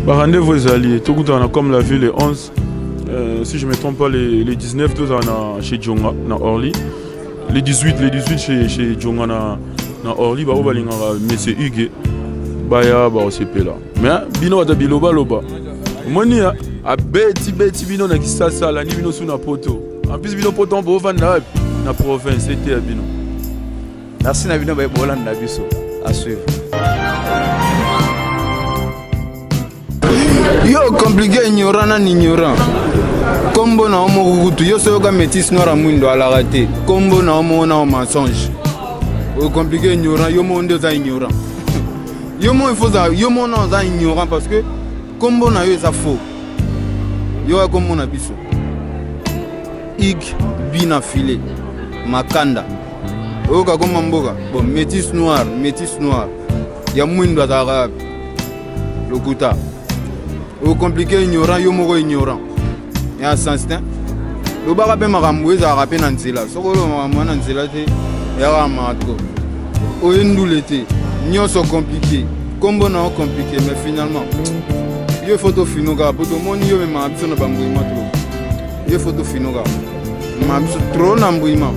Rendez-vous est allié. Tout le temps, comme l'a vu les 11. Si je ne me trompe pas, les 19, tous chez Djonga, dans Orly. Les 18 chez Djonga, dans Orly, mais c'est Hugues. Baya, c'est là. Mais, bino a biloba loba. Moi, ni a beti bino na kisasa la ni bino sous na poto. En plus, bino poto en van na province, c'était à bino. Merci na bino ba bolan na biso. À suivre. Yo compliqué ignorant na ignorant. Kombo na omo kukutu yo soyoka métis noir à mwindo à la raté. Kombo na omo na mensonge. Yo compliqué ignorant yo mo ndo za ignorant. Yo mo il faut ça yo mo na za ignorant parce que kombo na yo ça faux. Yo a kombo na biso. Ig bina filé. Makanda. Oka koma mboka. Bon métis noir. Ya mwindo à la raté. Lokuta. Au compliqué ignorant, yo moko ignorant. Et à sens temps, le barabe marambo eza rapé nanzela. Sokolo marambo nanzela te ya mato. O endulete, nyonso compliqué. Kombo na compliqué mais finalement yo photo finoga poto moni yo me mabso na bambuima to. Yo photo finoga. Mabso trop na mbuima.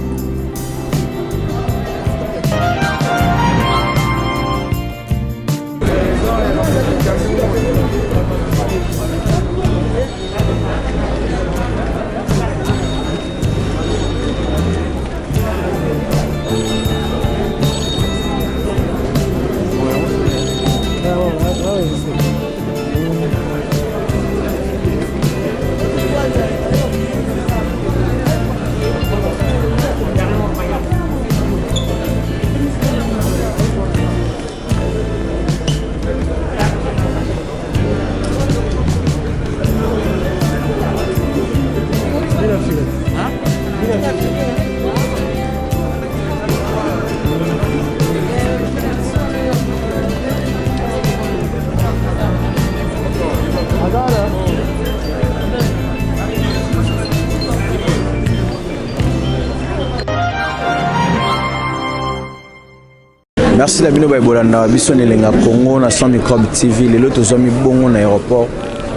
Merci Dabino Bolanda, Bisson et Lenga Congo, na 100 microbes TV, les autres amis bon aéroport,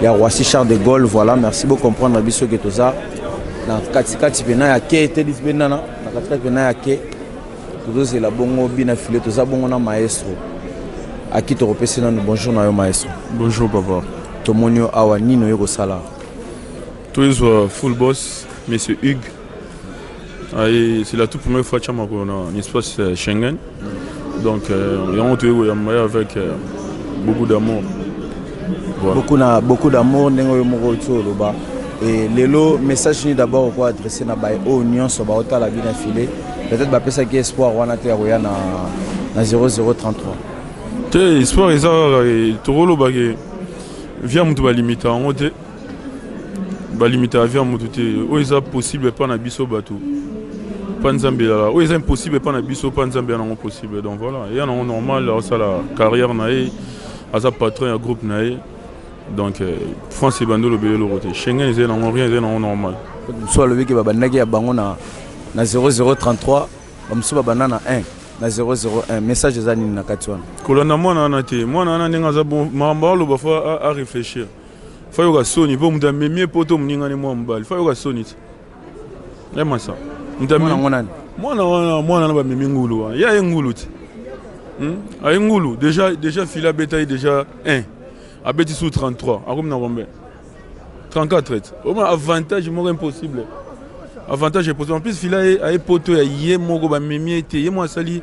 il y a Roissy Charles de Gaulle, voilà, merci beaucoup comprendre Bisso Getoza. Dans Katikati Pena ya ke était disbena na Katikati Pena ya ke. Tout c'est la bongo bina filé tout ça bongo na maestro. Aki to repese na bonjour na yo maestro. Bonjour papa. Tomonio awa nino yoko sala. Tous full boss monsieur Hugues. C'est la toute première fois que je suis en espace Schengen. Donc, on est avec beaucoup d'amour. Voilà. Beaucoup d'amour. Et le message est d'abord adressé à l'Union sur la vie filée. Peut-être que c'est espoir na 0033. L'espoir est là. Via mutu balimita en te balimita via mutu te o eza possible pas na biso bato pas nzambe là o eza impossible pas na biso pas nzambe na possible donc voilà il y a non normal ça la carrière nae asa patron ya groupe nae donc France bandolo belelo roté Schengen eza non rien eza non normal soit le ki babandaki ya bango na 0033 bamso babana na 1 na 001 message eza nini na katwana kolanda mwana na te mwana na ndenga za bon mamba lo bafa à réfléchir fa yoka soni po muta memie poto muninga ne mwa mbali fa yoka soni et masa muta mwana na ba memi ngulu wa ya ngulu ti ay ngulu déjà fila betaille déjà 1 a beti sous 33 akom na bombe 34 au moins avantage mo impossible avantage est possible en plus fila ay poto ya yé moko ba memi été yé mo sali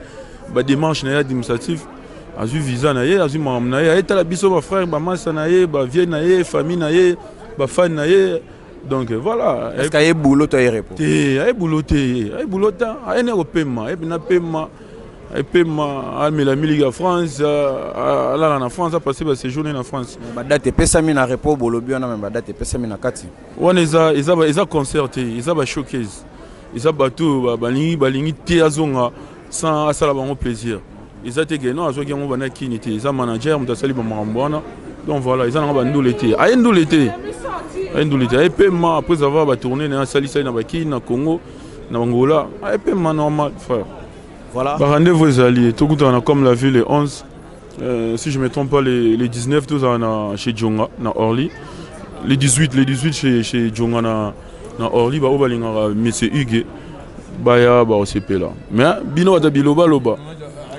ba démarche na administratif azu visa na ye azu mam na ye ay tala biso ba frère ba massa na ye ba vieux na ye famille na ye ba fan na ye donc voilà est-ce qu'il y a boulot à y répondre ay boulot ay ne paiement et na paiement ay paiement à la Ligue France à la France a passé ba séjourner en France ba date pesa mi na repos bolobi na même ba date pesa mi na kati on eza concerté eza ba showcase eza bato balingi te azonga sans asala bango plaisir ils étaient gagnants à ceux qui ont banné qui n'était ils ont manager ont sali bamambona donc voilà ils ont bandu l'été à l'été et paiement après avoir tourné dans sali na baki na Congo na Angola et paiement normal frère voilà rendez-vous alliés tout le temps comme la ville les 11 Si je ne me trompe pas, les 19 tous chez Djonga, na Orly. Les 18 chez Djonga na Orly, bah obalinga monsieur Hugues, baya ba OCP là. Mais bino ata biloba loba.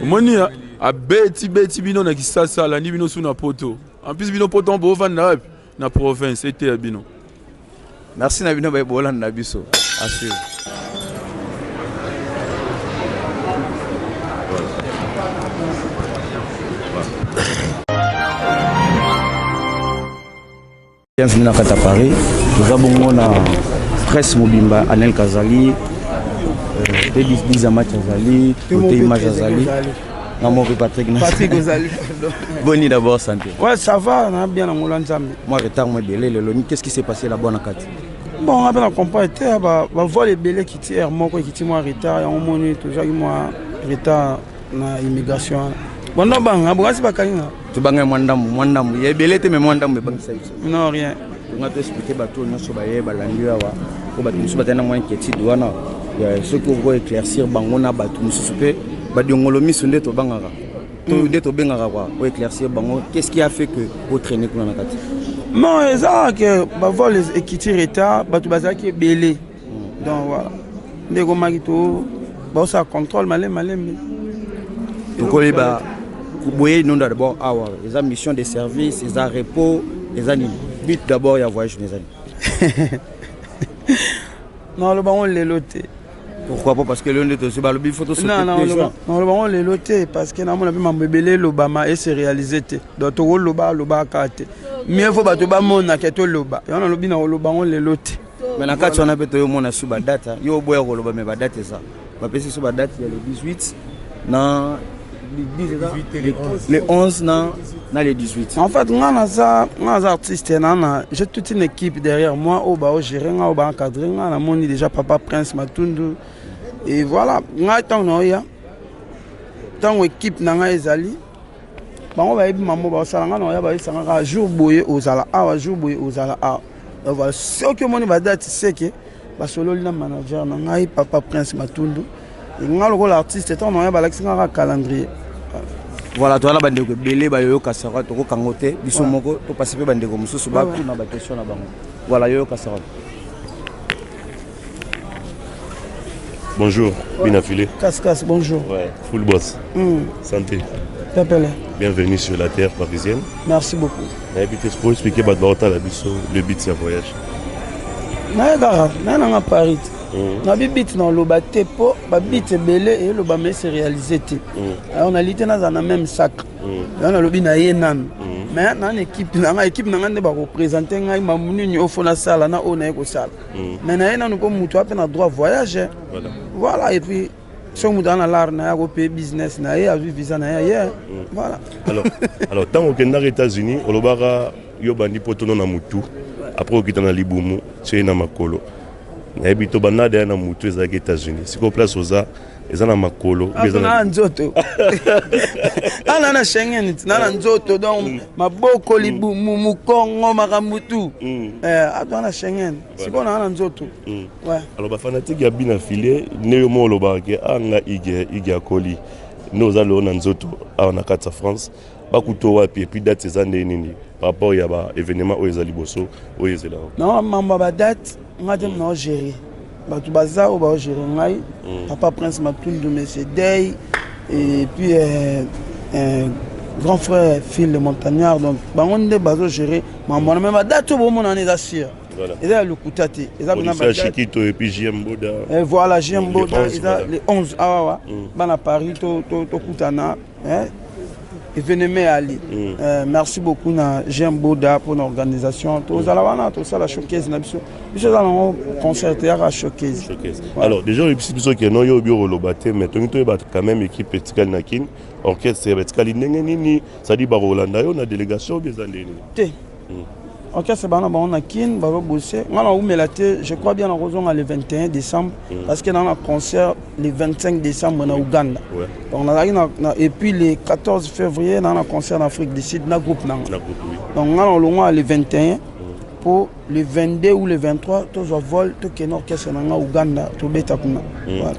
Moni a beti bino na kisasa la ni bino suna poto. En plus bino poto on va na province c'était bino. Merci na bino ba bola na biso. Assure. Bienvenue à Paris. Nous avons la presse Mobimba, Anel Kazali, Dizama Kazali, Image Kazali. Patrick Kazali. Bonne d'abord, santé. Ouais, ça va, on a bien en Moulin-Zambi. Moi, retard, moi, belé, le loni. Qu'est-ce qui s'est passé là-bas dans Kati? Bon, on a bien compris, on voit les belés qui tirent, moi, qui tirent moi retard, et on monnaie toujours moi retard dans l'immigration. Bon, non, bon, c'est pas quand tu bangs mwandam, il y a belé, mais mwandam, mais bang ça. Non, rien. On a expliqué bateau, nous sommes allés balanguer à nous sommes allés à moins inquiétude, douana. Il y a ceux qui vont éclaircir, bangona bateau, nous sommes allés, badiongolomi sunde to bangara. To de to bengara quoi, pour éclaircir bango. Qu'est-ce qui a fait que vous traînez pour la Kati? Non, ça que bah vol les équitiers retard, bateau bazar qui est belé. Donc voilà. Les gros magito, bah ça contrôle malin. Donc on est bas. Vous voyez, nous d'abord avoir les missions de service, les repos, les animaux. But d'abord, il y a voyage les animaux. Non, le baron les loté. Pourquoi pas? Parce que l'on est aussi le photo. Non, le baron les loté parce que nous avons bébé l'Obama et c'est réalisé. Donc tout le loba carte. Mieux faut battre ba mon na keto loba. Et on a lobi na le baron les loté. Mais na carte on a peut-être mon na suba date. Yo boya ko loba mais ba date ça. Ba pesi suba date il y a le 18 na les 11 dans les 18. En fait, on a des artistes, j'ai toute une équipe derrière moi, au gérer, au encadrer, on a déjà Papa Prince Matundu. Et voilà, on a tant équipe ezali. On va maman ça jour boyé aux ala, jour boyé aux ala. Voilà, ce que mon va date c'est que solo le manager na Papa Prince Matundu. On a le artiste, on a un calendrier. Voilà, toi là bande ko belé ba yo kasara to ko kangote biso moko to passer pe bande ko mususu ba ku na ba question na bango. Voilà yo kasara. Bonjour, Binafilé. Casse, bonjour. Ouais, full boss. Santé. T'appelles. Bienvenue sur la terre parisienne. Merci beaucoup. Pour expliquer le but de ce voyage. Je à Paris. Je dans le bateau, je belé et le bamé s'est réalisé. On a l'ité dans le même sac. On a le bina yenan. Mais dans l'équipe, l'équipe n'a pas représenté un mamouni au fond de la salle, na on est au salle. Mais nous comme mutuo à droit voyager. Voilà et puis si on dans l'art na européen business na a vu visa na voilà. Alors tant au Kenya aux États-Unis, au lobara yo bandi potono na mutu. Après au kitana libumu, c'est na makolo. Na ebito banade na mutu ezaki États-Unis. Si ko place oza ezana makolo, ezana nzoto. Ana na Schengen, na nzoto donc maboko libumu mukongo makamutu. Adona Schengen. Si ko na nzoto. Ouais. Alors ba fanatique ya Binafilé, neyo mo lobake anga ige akoli. Nous allons na nzoto na kata France. Bakuto wapi et puis date ces années nini par rapport ya ba événement o ezali boso o ezela. Non, mamba ba date, on a dit non gérer. Ba tu baza o ba gérer ngai. Papa Prince Matundu monsieur Day et puis grand frère Phil le Montagnard donc ba on de bazo gérer mamba même ba date bo mon année d'assure. Voilà. Et là le Koutate, et là on a Chiquito et puis JM Boda. Et voilà JM Boda, les 11 bana Paris to Koutana, et venez Ali. Merci beaucoup na JM Boda pour l'organisation. Tout ça la showcase na biso. Biso za un concert à showcase. Alors déjà les petits biso qui non yo bio lobate mais to quand même équipe verticale nakin orchestre verticale nini ça dit ba Rolanda yo na délégation des années. Ok, c'est bon, on a kin, on va bosser. On a ouvert je crois bien en raison le 21 décembre, parce que dans un concert le 25 décembre en Ouganda. Et puis le 14 février, dans un concert en Afrique du Sud, dans le groupe. Donc on a le 21, pour le 22 ou le 23, tous au vol, tout qui est orchestre en Ouganda, tout bêta kuna.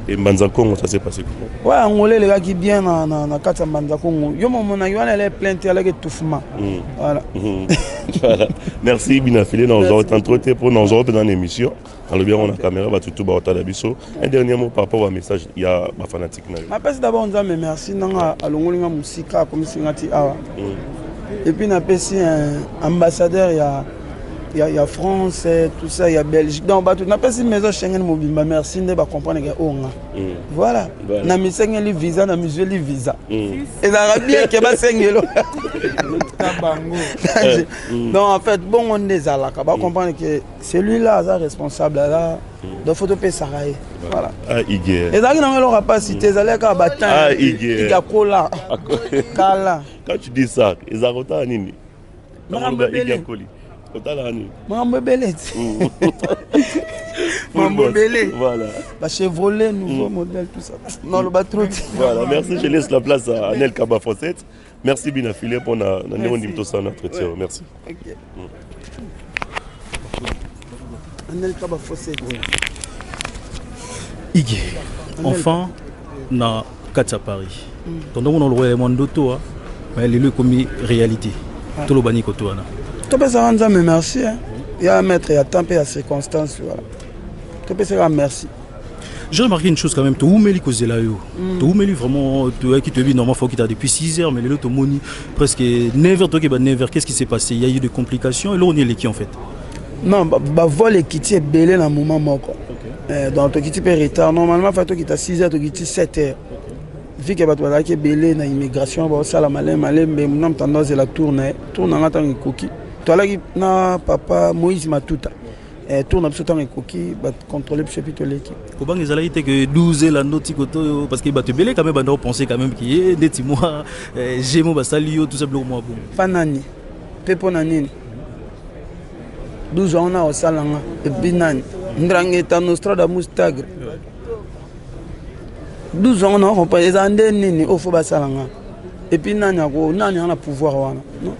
Et Mbanza Congo, ça s'est passé comment? Ouais, Angolais, les gars qui bien dans Kata Mbanza Congo. Yo mon elle est pleine avec étouffement. Voilà. Voilà. Merci Bina Filé, nous avons entretenu pour nous autres dans l'émission. Alors bien on a caméra, va tout bas d'abisso. Un dernier mot par rapport au message, il y a ma fanatique. Ma passe d'abord on dit merci nanga alongolinga musika comme singati awa. Et puis na pesi un ambassadeur il y a France, tout ça, il y a Belgique. Donc, on a pas si maison Schengen mobile, merci de comprendre que on voilà. Na mi sengeli visa, na mi jeli visa. Et l'Arabie qui va sengelo. Donc en fait, bon on est là, on va comprendre que celui-là est responsable là. Donc faut payer ça. Voilà. Ah Igué. Et là il n'aura pas cité ça là ka batan. Ah Igué. Il y a cola. Kala. Quand tu dis ça, ils arrêtent à nini. Mambo belé. Mambo belé. Mambo belé. Voilà. Bah Chevrolet nouveau modèle tout ça. Non le bateau. Voilà, merci, je laisse la place à Anel Kaba Fossette. Merci bien affilié pour notre entretien. Merci. OK. Anel Kaba Fossette. Igé. Enfin na Katsa Paris. Donc on a le royaume d'Oto, mais les lieux comme réalité. Tout le bani koto ana. Tu peux ça rendre mais merci. Il y a un maître, il y a temps et il y a circonstances voilà. Tu peux ça merci. J'ai remarqué une chose quand même, tu oumeli kozela yo. Tu oumeli vraiment qui te dit normalement faut qu'il t'a depuis 6 heures mais les autres moni presque 9h toi qui 9h qu'est-ce qui s'est passé? Il y a eu des complications et là on est les qui en fait. Non, bah vol et qui est belé dans le moment moko. Donc tu qui est retard normalement faut qu'il t'a 6h tu qui 7h. Vu que tu as belé dans l'immigration bah ça la malin mais nous tendance la tourne en attendant coquille. Tu as na papa Moïse Matuta. Tourne absolument coquille bah contrôler chapitre l'équipe. Comment ils allaient dire que 12 la note koto parce que bah tu belé quand même bah penser quand même qu'il y a des petits mois Gémo bah salio tout ça blo moi bon. Panani. Pepo nani. 12 ans on a au salanga et binani. Ndrange ta nostrada mustagre. 12 ans on a pas les andés nini au faut basalanga. Et puis nani on a pouvoir wana. Non.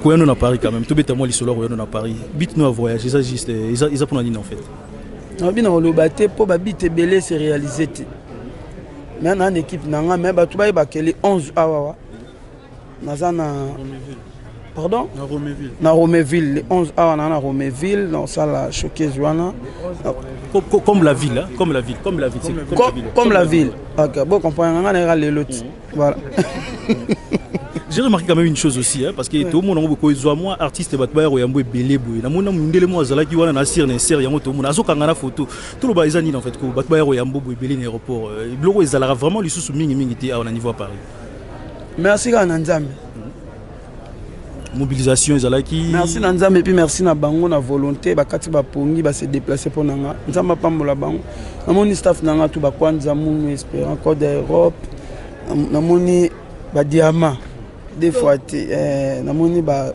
Quand on a Paris quand même, tout bêtement les solos on a Paris. Bit nous à voyager, ça juste ils apprennent en fait. On bien on le batté pour ba bit belé c'est réalisé. Mais on a une équipe nanga mais ba tout ba ba que les 11 awa. Nazana pardon? Na Roméville, les 11 awa na Roméville, dans ça la choqué Joana. Comme la ville, hein? Comme la ville. Comme la ville. OK, bon comprendre on a les lots. Voilà. J'ai remarqué quand même une chose aussi, hein, parce que tout le monde a beaucoup de moi artiste batba et yambo belé boy. Na mona mundele mo azala ki wana na sir na ser yango to mona azoka ngana photo. Tout le baizani en fait ko batba et yambo boy belé na aéroport. Bloko ezala vraiment lisusu mingi té à niveau à Paris. Merci à Nzambe. Mobilisation ezala ki. Merci Nzambe et puis merci na bango na volonté bakati ba pongi ba se déplacer pour nanga. Nzamba pambola bango. Na moni staff nanga tout ba kwanza munu espérant Côte d'Europe. Na moni ba diamant. Des fois namoni ba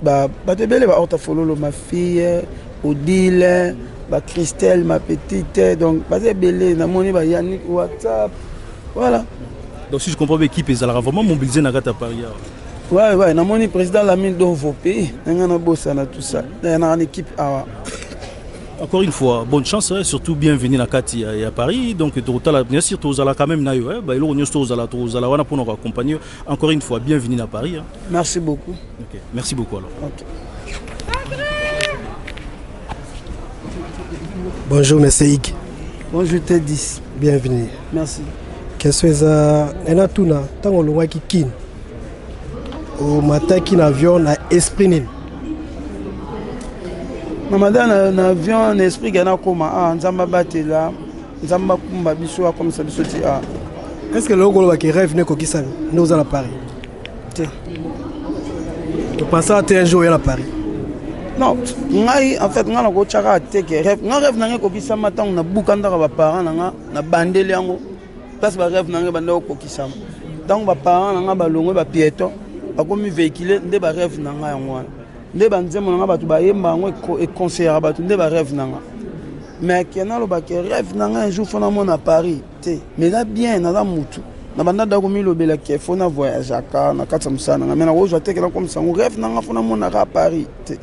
te belé ba ortafololo ma fille Odile ba Christelle ma petite donc ba te belé namoni ba Yannick WhatsApp voilà. Donc si je comprends bien l'équipe ezala vraiment mobilisé na Kata Paris. Ouais namoni président Lamine dans vos pays ngana bossa na tout ça na une équipe awa. Encore une fois, bonne chance, hein, surtout bienvenue à Kati et à Paris. Donc, bien sûr, tu as quand même pour nous accompagner. Encore une fois, bienvenue à Paris. Hein. Merci beaucoup. Okay. Merci beaucoup alors. Okay. Bonjour, monsieur Ig. Bonjour, T10. Bienvenue. Merci. Qu'est-ce que c'est un atuna tant on le qui kin au matin qui avion na esprit nin. Madame na avion en esprit gana koma nzamba batela nzamba kumba biso comme ça biso ti est-ce que le golo qui rêve ne kokisa nous à Paris te tu penses à un jour à Paris non ngai en fait ngana ko chaka te que rêve na kokisa matang na bukanda ba parents na bandeli yango place ba rêve na banda ko kokisa donc ba parents na ba longo ba piéton ba komi véhiculer nde ba rêve na yango nde banzemo nanga batu bayemba ngo e conseiller batu nde ba rêve nanga mais kena lo ba ke rêve nanga un jour fona mona Paris te mais là bien na la mutu na banda ndako milobelaki fo na voyage aka na kati ya mosala nanga me na kozwa tekela comme sango rêve nanga fo namonaka à Paris te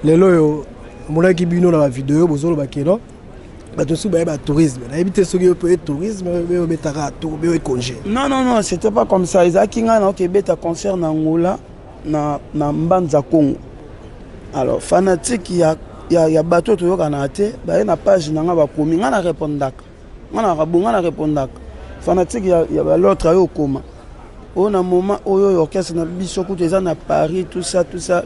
lelo oyo omonaki bino na bavideo bozoloba keno bato mosusu baye batourisme nayebi te soki oyo tourisme obetaka tour congé. Non, c'était pas comme ça ezalaki ngai naoki ebeta concert na Angola na Mbanza Congo. Alors fanatique ya bato toyokana te baye na page nanga bakomi ngai na répondaka ngai na répondaka fanatique ya l'autre ayo okoma oyo na moment oyo orchestre na biso kutu eza na Paris tout ça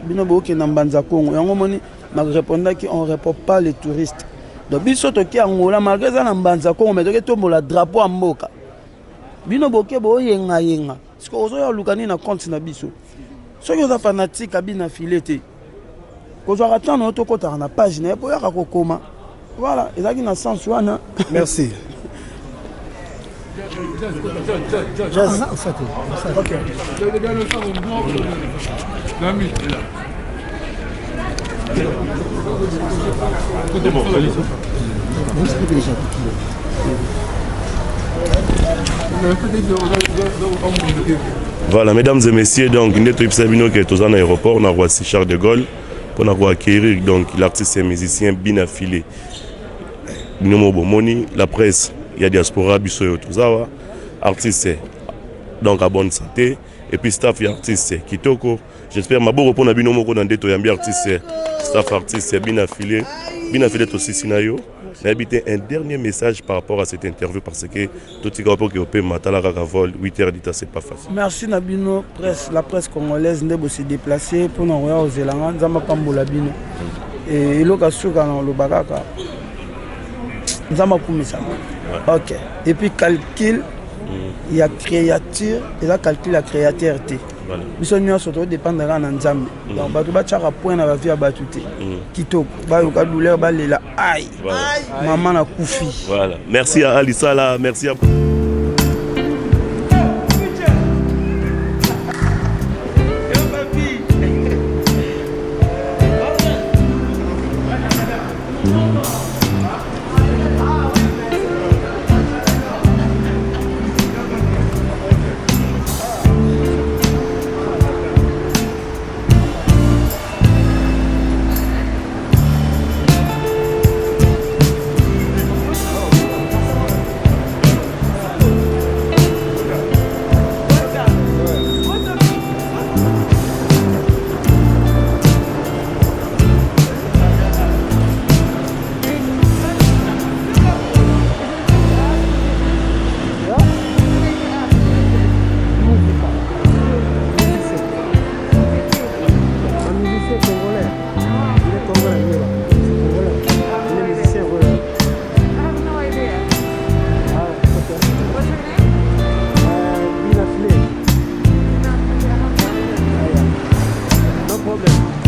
bino boyoke na Mbanza Congo yango moni na répondaki on répond pas les touristes. Donc biso toki Angola malgré ça na Mbanza Congo mais toki tombola drapeau ya mboka bino boke boyenga parce que ozo ya lukani na compte na biso soki oza fanatique abina filé te kozwaka temps na yo tokotaka na page na ye po yaka kokoma voilà ezalaki na sens wana. Merci. Voilà, mesdames et messieurs, donc nous sommes à l'aéroport, on a Roissy Charles de Gaulle pour acquérir donc l'artiste et musicien bien affilié. Moni, la presse, il y a diaspora, Bissoyo, Tozawa, artiste donc à bonne santé, et puis staff et artiste Kitoko. J'espère que je vais répondre à Binomo dans des artistes, staff artiste bien affilié aussi Sinayo. J'ai un dernier message par rapport à cette interview parce que tout ce qui est matin à 8h d'État, c'est pas facile. Merci Nabino, la presse congolaise ne s'est déplacée pour nous voir aux Zélande, Zama Pambola Bino. Et l'occasion dans le Bagaka. Zama Koumisa. Ok. Et puis calcul, il y a créature, et là calcul la créativité. Bisogna surtout dépendre de l'ensemble. Donc, bah, tu vas faire un point dans la vie à battuter. Kitoko, bah, tu vas douleur, bah, les là, aïe, maman a koufi. Voilà. Merci à Alissa là, merci à. No problem.